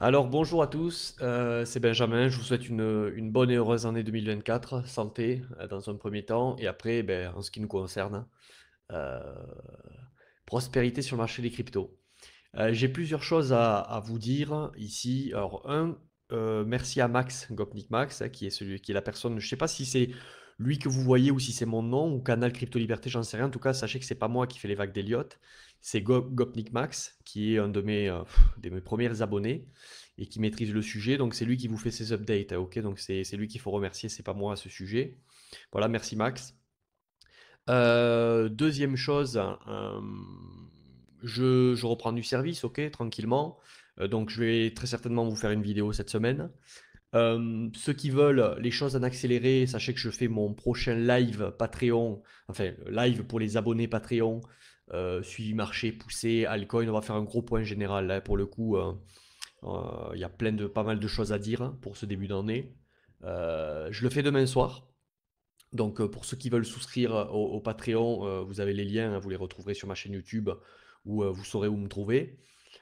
Alors bonjour à tous, c'est Benjamin. Je vous souhaite une bonne et heureuse année 2024, santé dans un premier temps, et après, en ce qui nous concerne, euh, prospérité sur le marché des cryptos. J'ai plusieurs choses à vous dire ici. Alors merci à Max, Gopnik Max, qui est qui est la personne. Je ne sais pas si c'est lui que vous voyez ou si c'est mon nom ou Canal Crypto Liberté, j'en sais rien. En tout cas, sachez que c'est pas moi qui fais les vagues d'Eliott, c'est Gopnik Max qui est un de mes premiers abonnés et qui maîtrise le sujet. Donc c'est lui qui vous fait ses updates, hein, ok? Donc c'est lui qu'il faut remercier, c'est pas moi à ce sujet. Voilà, merci Max. Deuxième chose, je reprends du service, ok, tranquillement. Donc je vais très certainement vous faire une vidéo cette semaine. Ceux qui veulent les choses en accéléré, sachez que je fais mon prochain live Patreon, enfin live pour les abonnés Patreon, suivi marché, poussé, altcoin. On va faire un gros point général là, pour le coup. Il y a pas mal de choses à dire pour ce début d'année. Je le fais demain soir. Donc, pour ceux qui veulent souscrire au Patreon, vous avez les liens, hein, vous les retrouverez sur ma chaîne YouTube où vous saurez où me trouver.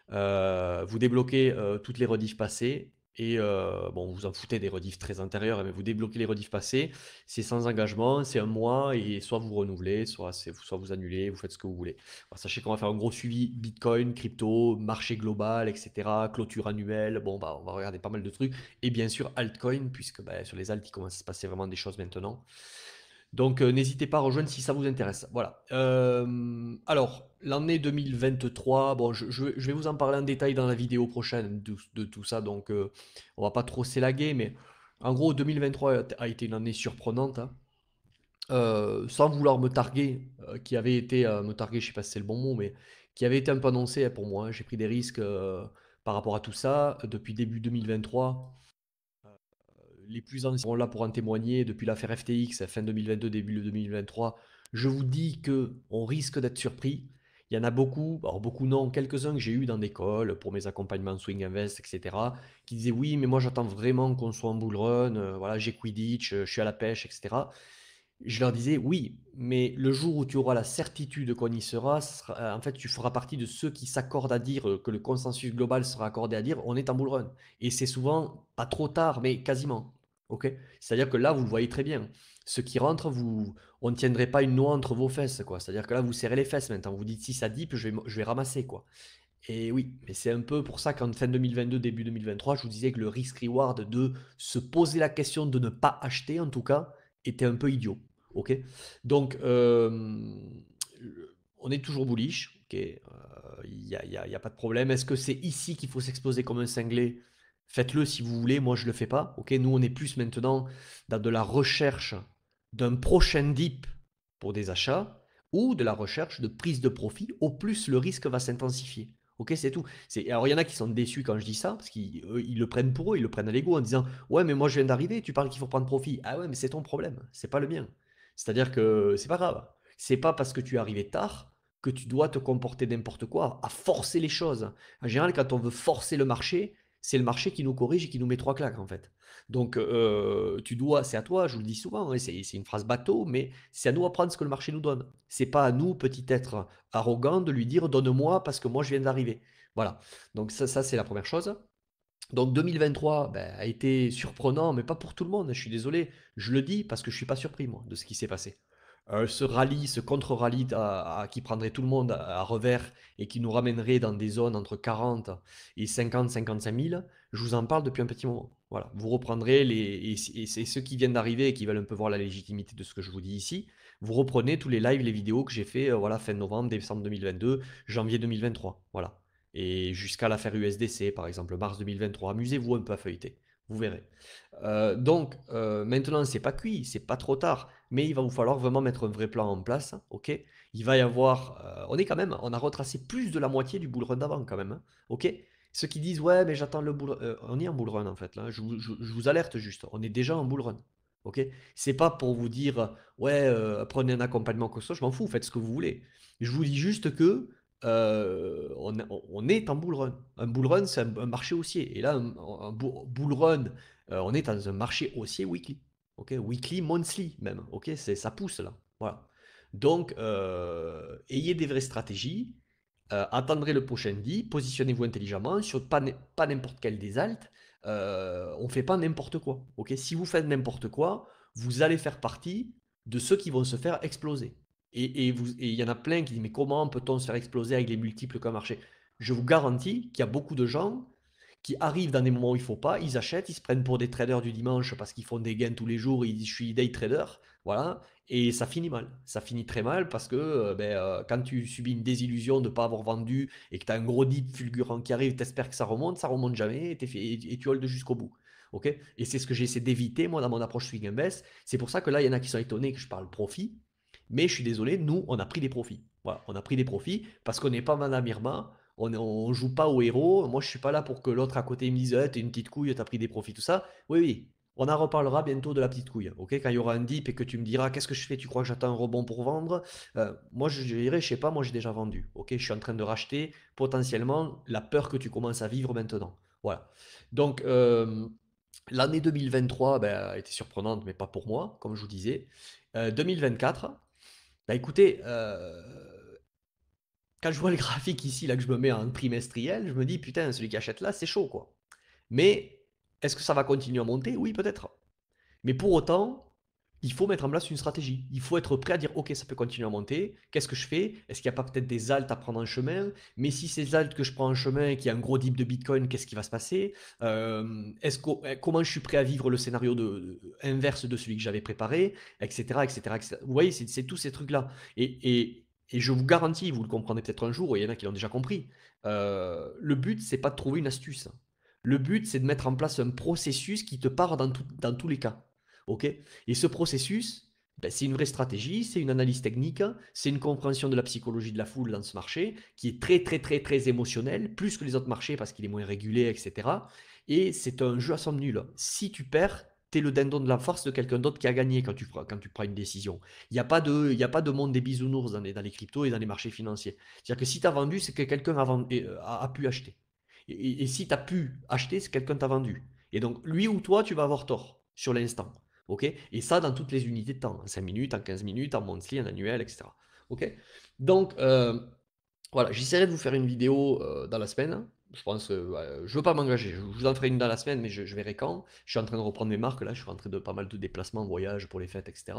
Vous débloquez toutes les rediffs passées et bon, vous en foutez des rediffs très antérieures, hein, mais vous débloquez les rediffs passées. C'est sans engagement, c'est un mois et soit vous renouvelez, soit vous annulez, vous faites ce que vous voulez. Alors, sachez qu'on va faire un gros suivi Bitcoin, crypto, marché global, etc. Clôture annuelle. Bon, bah, on va regarder pas mal de trucs. Et bien sûr, altcoin, puisque bah, sur les alts, il commence à se passer vraiment des choses maintenant. Donc, n'hésitez pas à rejoindre si ça vous intéresse. Voilà. Alors, l'année 2023, bon, je vais vous en parler en détail dans la vidéo prochaine de tout ça, donc on va pas trop s'élaguer, mais en gros, 2023 a été une année surprenante, hein. Sans vouloir me targuer, qui avait été, me targuer, je sais pas si c'est le bon mot, mais qui avait été un peu annoncé, hein, pour moi, hein. J'ai pris des risques par rapport à tout ça. Depuis début 2023, les plus anciens sont là pour en témoigner. Depuis l'affaire FTX, fin 2022, début 2023, je vous dis que on risque d'être surpris. Il y en a beaucoup, alors beaucoup non, quelques-uns que j'ai eu dans des calls pour mes accompagnements Swing Invest, etc., qui disaient oui, mais moi j'attends vraiment qu'on soit en bull run, voilà, j'ai Quidditch, je suis à la pêche, etc. Je leur disais oui, mais le jour où tu auras la certitude qu'on y sera, en fait, tu feras partie de ceux qui s'accordent à dire que le consensus global sera accordé à dire on est en bull run. Et c'est souvent pas trop tard, mais quasiment. Ok. C'est-à-dire que là, vous le voyez très bien. Ceux qui rentrent, on ne tiendrait pas une noix entre vos fesses, quoi. C'est-à-dire que là, vous serrez les fesses maintenant. Vous dites si ça dip, je vais ramasser, quoi. Et oui, mais c'est un peu pour ça qu'en fin 2022, début 2023, je vous disais que le risk-reward de se poser la question de ne pas acheter, en tout cas, était un peu idiot. Ok. Donc, on est toujours bullish. Ok. Y a pas de problème. Est-ce que c'est ici qu'il faut s'exposer comme un cinglé? Faites-le si vous voulez. Moi, je le fais pas. Ok. Nous, on est plus maintenant dans de la recherche d'un prochain dip pour des achats ou de la recherche de prise de profit. Au plus, le risque va s'intensifier. Ok, c'est tout. Alors, il y en a qui sont déçus quand je dis ça, parce qu'ils ils le prennent pour eux, ils le prennent à l'ego en disant ouais, mais moi je viens d'arriver, tu parles qu'il faut prendre profit. Ah ouais, mais c'est ton problème, c'est pas le mien. C'est-à-dire que c'est pas grave. C'est pas parce que tu es arrivé tard que tu dois te comporter n'importe quoi, à forcer les choses. En général, quand on veut forcer le marché, c'est le marché qui nous corrige et qui nous met trois claques en fait. Donc, c'est à toi, je vous le dis souvent, hein, c'est une phrase bateau, mais c'est à nous à prendre ce que le marché nous donne. C'est pas à nous, petit être arrogant, de lui dire donne-moi parce que moi je viens d'arriver. Voilà. Donc, ça c'est la première chose. Donc 2023 a été surprenant, mais pas pour tout le monde. Je suis désolé, je le dis parce que je suis pas surpris moi de ce qui s'est passé. Ce rallye, ce contre-rallye qui prendrait tout le monde à revers et qui nous ramènerait dans des zones entre 40 et 50-55 000, je vous en parle depuis un petit moment. Voilà, vous reprendrez et c'est ceux qui viennent d'arriver et qui veulent un peu voir la légitimité de ce que je vous dis ici. Vous reprenez tous les lives, les vidéos que j'ai fait, voilà, fin novembre, décembre 2022, janvier 2023. Voilà, et jusqu'à l'affaire USDC, par exemple, mars 2023. Amusez-vous un peu à feuilleter, vous verrez. Maintenant, c'est pas cuit, c'est pas trop tard, mais il va vous falloir vraiment mettre un vrai plan en place, ok? Il va y avoir, on a retracé plus de la moitié du bull run d'avant quand même, hein, ok? Ceux qui disent ouais, mais j'attends le bull, on est en bull run en fait là. Je vous alerte juste, on est déjà en bull run, ok? C'est pas pour vous dire ouais, prenez un accompagnement que ce soit, je m'en fous, faites ce que vous voulez. Je vous dis juste que on est en bull run. Un bull run, c'est un marché haussier. Et là, bull run, on est dans un marché haussier weekly. Ok, weekly, monthly même. Ok, ça pousse là. Voilà. Donc, ayez des vraies stratégies. attendrez le prochain dit, positionnez-vous intelligemment sur pas n'importe quel des altes. On ne fait pas n'importe quoi. Ok, si vous faites n'importe quoi, vous allez faire partie de ceux qui vont se faire exploser. Et il y en a plein qui disent, mais comment peut-on se faire exploser avec les multiples qu'un marché? Je vous garantis qu'il y a beaucoup de gens qui arrivent dans des moments où il ne faut pas, ils achètent, ils se prennent pour des traders du dimanche parce qu'ils font des gains tous les jours, ils disent je suis day trader, voilà, et ça finit mal. Ça finit très mal parce que quand tu subis une désillusion de ne pas avoir vendu et que tu as un gros dip fulgurant qui arrive, tu espères que ça remonte jamais et tu holds jusqu'au bout. Ok, et c'est ce que j'essaie d'éviter moi dans mon approche swing invest. C'est pour ça que là, il y en a qui sont étonnés que je parle profit, mais je suis désolé, nous, on a pris des profits. Voilà, on a pris des profits parce qu'on n'est pas Madame Irma, on joue pas au héros. Moi, je suis pas là pour que l'autre à côté me dise t'es une petite couille, t'as pris des profits, tout ça. Oui, oui. On en reparlera bientôt de la petite couille. Ok, quand il y aura un dip et que tu me diras qu'est-ce que je fais, tu crois que j'attends un rebond pour vendre? Moi, je dirais, je sais pas, moi j'ai déjà vendu. Ok, je suis en train de racheter potentiellement la peur que tu commences à vivre maintenant. Voilà. Donc, l'année 2023 ben, a été surprenante, mais pas pour moi, comme je vous disais. 2024, bah écoutez, quand je vois le graphique ici, là, que je me mets en trimestriel, je me dis, putain, celui qui achète là, c'est chaud, quoi. Mais est-ce que ça va continuer à monter? Oui, peut-être. Mais pour autant, il faut mettre en place une stratégie. Il faut être prêt à dire, ok, ça peut continuer à monter. Qu'est-ce que je fais? Est-ce qu'il n'y a pas peut-être des altes à prendre en chemin? Mais si ces altes que je prends en chemin et qu'il y a un gros dip de Bitcoin, qu'est-ce qui va se passer? Comment je suis prêt à vivre le scénario inverse de celui que j'avais préparé, etc., etc., etc. Vous voyez, c'est tous ces trucs-là. Et je vous garantis, vous le comprendrez peut-être un jour, et il y en a qui l'ont déjà compris, le but, c'est pas de trouver une astuce. Le but, c'est de mettre en place un processus qui te part dans tous les cas. Ok? Et ce processus, ben, c'est une vraie stratégie, c'est une analyse technique, c'est une compréhension de la psychologie de la foule dans ce marché qui est très, très, très, très émotionnel, plus que les autres marchés parce qu'il est moins régulé, etc. Et c'est un jeu à somme nulle. Si tu perds, tu es le dindon de la force de quelqu'un d'autre qui a gagné quand tu prends une décision. Il y a pas de monde des bisounours dans les cryptos et dans les marchés financiers. C'est-à-dire que si tu as vendu, c'est que quelqu'un a pu acheter. Et si tu as pu acheter, c'est que quelqu'un t'a vendu. Et donc, lui ou toi, tu vas avoir tort sur l'instant. Ok? Et ça, dans toutes les unités de temps, en 5 minutes, en 15 minutes, en monthly, en annuel, etc. Ok? Donc, voilà, j'essaierai de vous faire une vidéo dans la semaine. Je pense que je ne veux pas m'engager. Je vous en ferai une dans la semaine, mais je verrai quand. Je suis en train de reprendre mes marques là. Je suis rentré de pas mal de déplacements, voyages pour les fêtes, etc.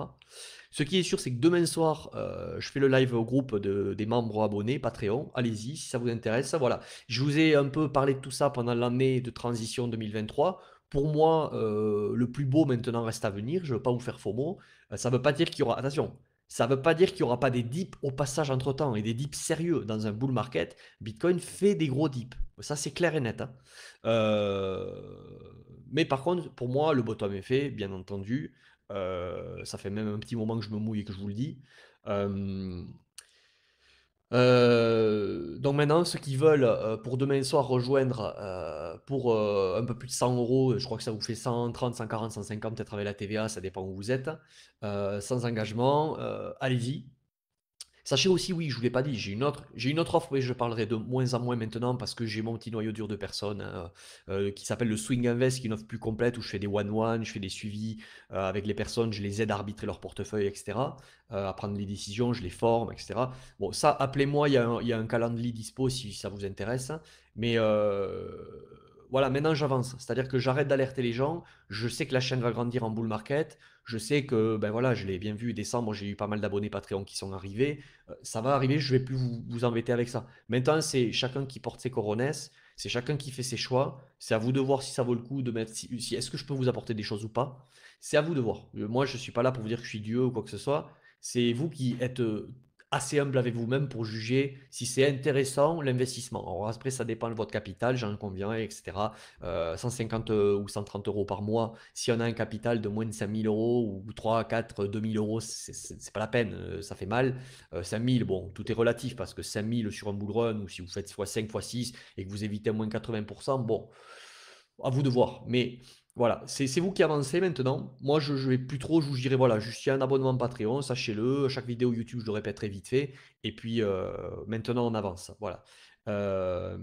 Ce qui est sûr, c'est que demain soir, je fais le live au groupe des membres abonnés Patreon. Allez-y si ça vous intéresse. Voilà, je vous ai un peu parlé de tout ça pendant l'année de transition 2023. Pour moi, le plus beau maintenant reste à venir. Je ne veux pas vous faire faux mots. Ça ne veut pas dire qu'il y aura. Attention, ça ne veut pas dire qu'il n'y aura pas des dips au passage entre-temps et des dips sérieux. Dans un bull market, Bitcoin fait des gros dips. Ça, c'est clair et net, hein. Euh, Mais par contre, pour moi, le bottom est fait, bien entendu. Ça fait même un petit moment que je me mouille et que je vous le dis. Euh, donc maintenant, ceux qui veulent pour demain soir rejoindre pour un peu plus de 100 euros, je crois que ça vous fait 130, 140, 150 peut-être avec la TVA, ça dépend où vous êtes, sans engagement, allez-y. Sachez aussi, oui, je ne vous l'ai pas dit, j'ai une autre offre, mais je parlerai de moins en moins maintenant parce que j'ai mon petit noyau dur de personnes hein, qui s'appelle le Swing Invest, qui est une offre plus complète où je fais des one-one, je fais des suivis avec les personnes, je les aide à arbitrer leur portefeuille, etc., à prendre les décisions, je les forme, etc. Bon, ça, appelez-moi, il y a un calendrier dispo si ça vous intéresse, mais voilà, maintenant j'avance, c'est-à-dire que j'arrête d'alerter les gens, je sais que la chaîne va grandir en bull market, je sais que, ben voilà, je l'ai bien vu, décembre, j'ai eu pas mal d'abonnés Patreon qui sont arrivés, ça va arriver, je vais plus vous embêter avec ça. Maintenant, c'est chacun qui porte ses coronesses, c'est chacun qui fait ses choix. C'est à vous de voir si ça vaut le coup de mettre. Est-ce que je peux vous apporter des choses ou pas? C'est à vous de voir. Moi, je suis pas là pour vous dire que je suis Dieu ou quoi que ce soit. C'est vous qui êtes assez humble avec vous-même pour juger si c'est intéressant l'investissement. Alors après, ça dépend de votre capital, j'en conviens, etc. 150 ou 130 euros par mois, si on a un capital de moins de 5000 euros ou 3, 4, 2000 euros, c'est pas la peine, ça fait mal. 5000, bon, tout est relatif parce que 5000 sur un bull run ou si vous faites x5, x6 et que vous évitez moins 80%, bon, à vous de voir. Mais voilà, c'est vous qui avancez maintenant. Moi, je ne vais plus trop, je vous dirai, voilà, je suis un abonnement Patreon, sachez-le. Chaque vidéo YouTube, je le répéterai vite fait. Et puis, maintenant, on avance. Voilà. Euh,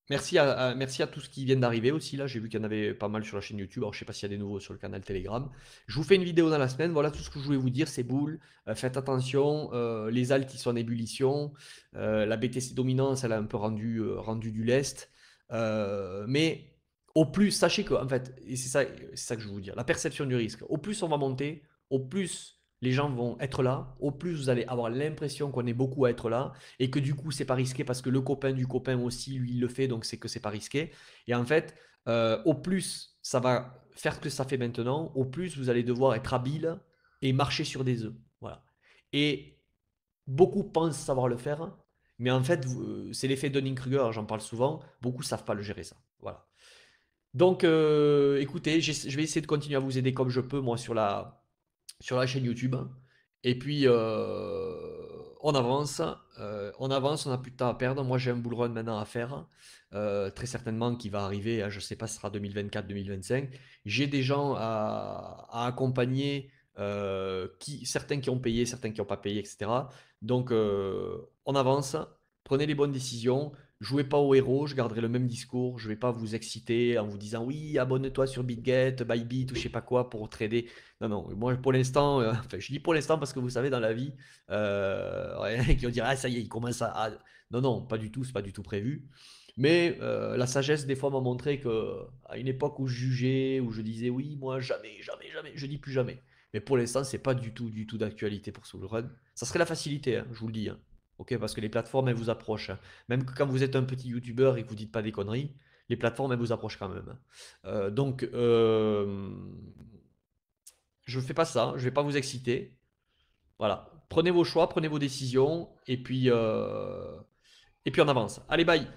Merci à tous qui viennent d'arriver aussi. Là, j'ai vu qu'il y en avait pas mal sur la chaîne YouTube. Alors, je sais pas s'il y a des nouveaux sur le canal Telegram. Je vous fais une vidéo dans la semaine. Voilà tout ce que je voulais vous dire. C'est boule. Faites attention. Les alts, ils sont en ébullition. La BTC dominance, elle a un peu rendu du lest. Mais au plus, sachez que, en fait, et c'est ça que je veux vous dire, la perception du risque. Au plus on va monter, au plus les gens vont être là, au plus vous allez avoir l'impression qu'on est beaucoup à être là et que du coup c'est pas risqué parce que le copain du copain aussi lui il le fait donc c'est que c'est pas risqué et en fait au plus ça va faire ce que ça fait maintenant au plus vous allez devoir être habile et marcher sur des œufs voilà et beaucoup pensent savoir le faire mais en fait c'est l'effet Dunning-Kruger j'en parle souvent beaucoup savent pas le gérer ça voilà donc écoutez je vais essayer de continuer à vous aider comme je peux moi sur la chaîne YouTube. Et puis, on avance, on n'a plus de temps à perdre. Moi, j'ai un bull run maintenant à faire, très certainement qui va arriver, je ne sais pas si ce sera 2024-2025. J'ai des gens à accompagner, certains qui ont payé, certains qui n'ont pas payé, etc. Donc, on avance, prenez les bonnes décisions. Jouez pas au héros, je garderai le même discours. Je vais pas vous exciter en vous disant oui, abonne-toi sur BitGet, Bybit ou je sais pas quoi pour trader. Non, non, moi pour l'instant, enfin, je dis pour l'instant parce que vous savez, dans la vie, ouais, qui vont dire ah, ça y est, il commence Non, non, pas du tout, c'est pas du tout prévu. Mais la sagesse, des fois, m'a montré que à une époque où je jugeais, où je disais oui, moi, jamais, jamais, jamais, je dis plus jamais. Mais pour l'instant, c'est pas du tout d'actualité pour Soul Run. Ça serait la facilité, hein, je vous le dis, hein. Ok, parce que les plateformes, elles vous approchent, hein. Même que quand vous êtes un petit youtubeur et que vous dites pas des conneries, les plateformes, elles vous approchent quand même, hein. Donc, je fais pas ça, je vais pas vous exciter. Voilà. Prenez vos choix, prenez vos décisions, et puis on avance. Allez, bye!